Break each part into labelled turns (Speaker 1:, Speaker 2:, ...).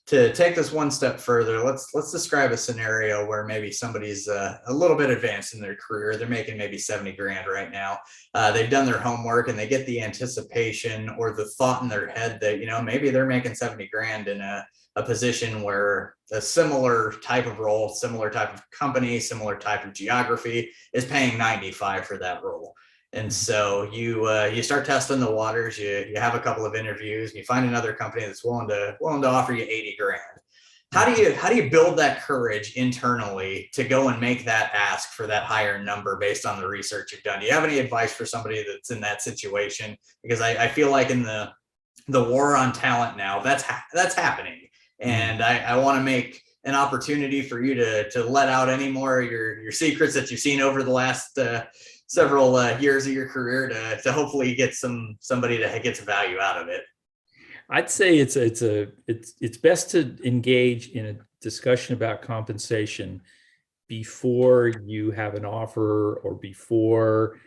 Speaker 1: To take this one step further, let's describe a scenario where maybe somebody's a little bit advanced in their career. They're making maybe 70 grand right now. They've done their homework and they get the anticipation or the thought in their head that, maybe they're making 70 grand in a position where a similar type of role, similar type of company, similar type of geography is paying 95 for that role. And so you start testing the waters. You have a couple of interviews. And you find another company that's willing to offer you 80 grand. How do you build that courage internally to go and make that ask for that higher number based on the research you've done? Do you have any advice for somebody that's in that situation? Because I feel like in the war on talent now, that's happening, and I want to make an opportunity for you to let out any more of your secrets that you've seen over the last several years of your career to hopefully get somebody that gets value out of it.
Speaker 2: I'd say it's best to engage in a discussion about compensation before you have an offer or before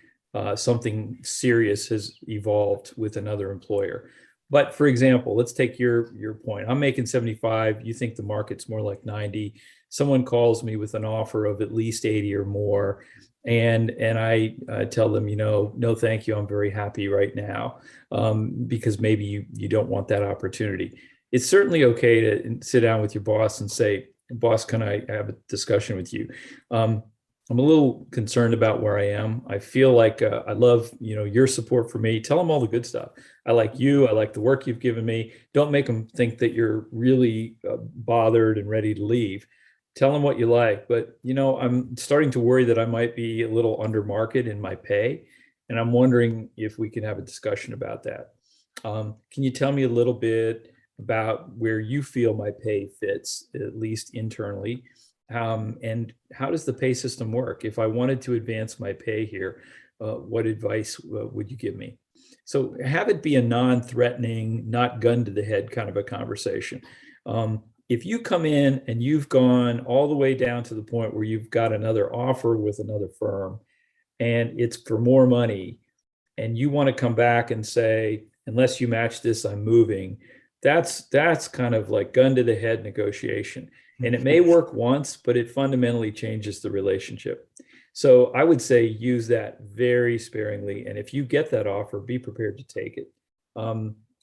Speaker 2: something serious has evolved with another employer. But for example, let's take your point. I'm making 75. You think the market's more like 90. Someone calls me with an offer of at least 80 or more. And I tell them, no, thank you. I'm very happy right now, because maybe you don't want that opportunity. It's certainly okay to sit down with your boss and say, boss, can I have a discussion with you? I'm a little concerned about where I am. I feel like I love, your support for me. Tell them all the good stuff. I like you. I like the work you've given me. Don't make them think that you're really bothered and ready to leave. Tell them what you like. But, I'm starting to worry that I might be a little under market in my pay. And I'm wondering if we can have a discussion about that. Can you tell me a little bit about where you feel my pay fits, at least internally? And how does the pay system work? If I wanted to advance my pay here, what advice would you give me? So have it be a non-threatening, not gun to the head kind of a conversation. If you come in and you've gone all the way down to the point where you've got another offer with another firm and it's for more money, and you want to come back and say, unless you match this, I'm moving, that's kind of like gun to the head negotiation. And it may work once, but it fundamentally changes the relationship. So I would say use that very sparingly. And if you get that offer, be prepared to take it.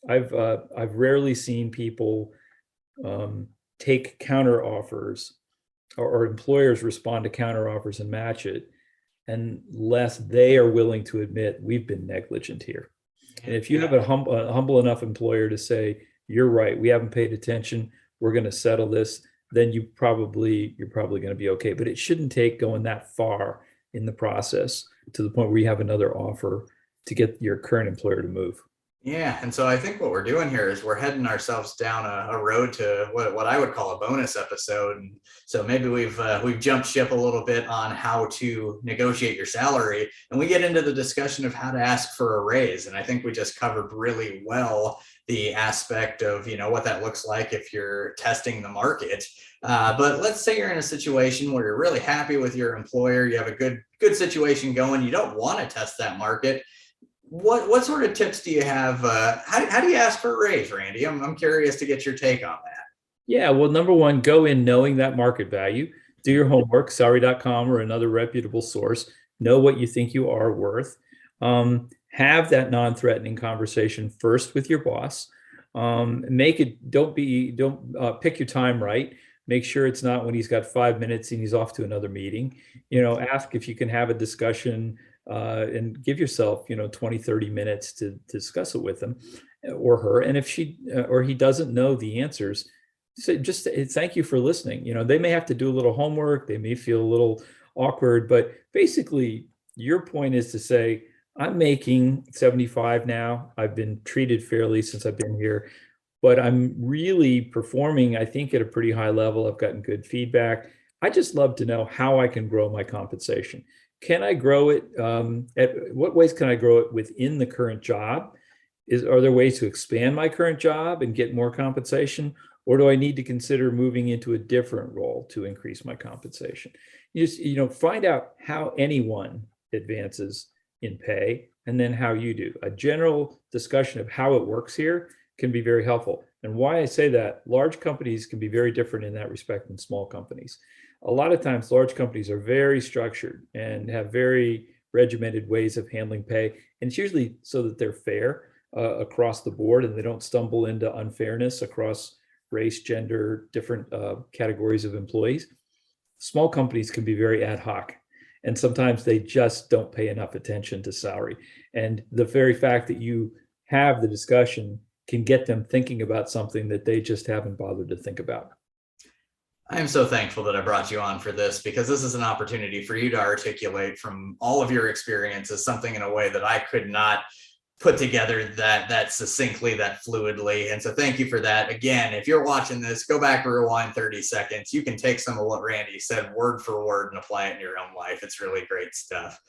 Speaker 2: I've rarely seen people take counter offers, or employers respond to counter offers and match it, unless they are willing to admit we've been negligent here. And if you have a humble enough employer to say, you're right, we haven't paid attention, we're going to settle this, then you're probably going to be okay. But it shouldn't take going that far in the process to the point where you have another offer to get your current employer to move.
Speaker 1: Yeah, and so I think what we're doing here is we're heading ourselves down a road to what I would call a bonus episode. And so maybe we've jumped ship a little bit on how to negotiate your salary, and we get into the discussion of how to ask for a raise. And I think we just covered really well the aspect of what that looks like if you're testing the market. But let's say you're in a situation where you're really happy with your employer, you have a good situation going, you don't want to test that market. What sort of tips do you have? How do you ask for a raise, Randy? I'm curious to get your take on that.
Speaker 2: Yeah, well, number one, go in knowing that market value. Do your homework, salary.com or another reputable source. Know what you think you are worth. Have that non-threatening conversation first with your boss. Make it, don't pick your time right. Make sure it's not when he's got 5 minutes and he's off to another meeting. Ask if you can have a discussion, and give yourself 20, 30 minutes to discuss it with him or her. And if she or he doesn't know the answers, just thank you for listening. They may have to do a little homework, they may feel a little awkward, but basically your point is to say, I'm making 75 now, I've been treated fairly since I've been here, but I'm really performing, I think, at a pretty high level. I've gotten good feedback. I just love to know how I can grow my compensation. Can I grow it? What ways can I grow it within the current job? Are there ways to expand my current job and get more compensation? Or do I need to consider moving into a different role to increase my compensation? You just, find out how anyone advances in pay and then how you do. A general discussion of how it works here can be very helpful. And why I say that, large companies can be very different in that respect than small companies. A lot of times, large companies are very structured and have very regimented ways of handling pay. And it's usually so that they're fair across the board and they don't stumble into unfairness across race, gender, different categories of employees. Small companies can be very ad hoc. And sometimes they just don't pay enough attention to salary. And the very fact that you have the discussion can get them thinking about something that they just haven't bothered to think about.
Speaker 1: I am so thankful that I brought you on for this, because this is an opportunity for you to articulate from all of your experiences something in a way that I could not put together that succinctly, that fluidly. And so thank you for that. Again, if you're watching this, go back and rewind 30 seconds. You can take some of what Randy said word for word and apply it in your own life. It's really great stuff.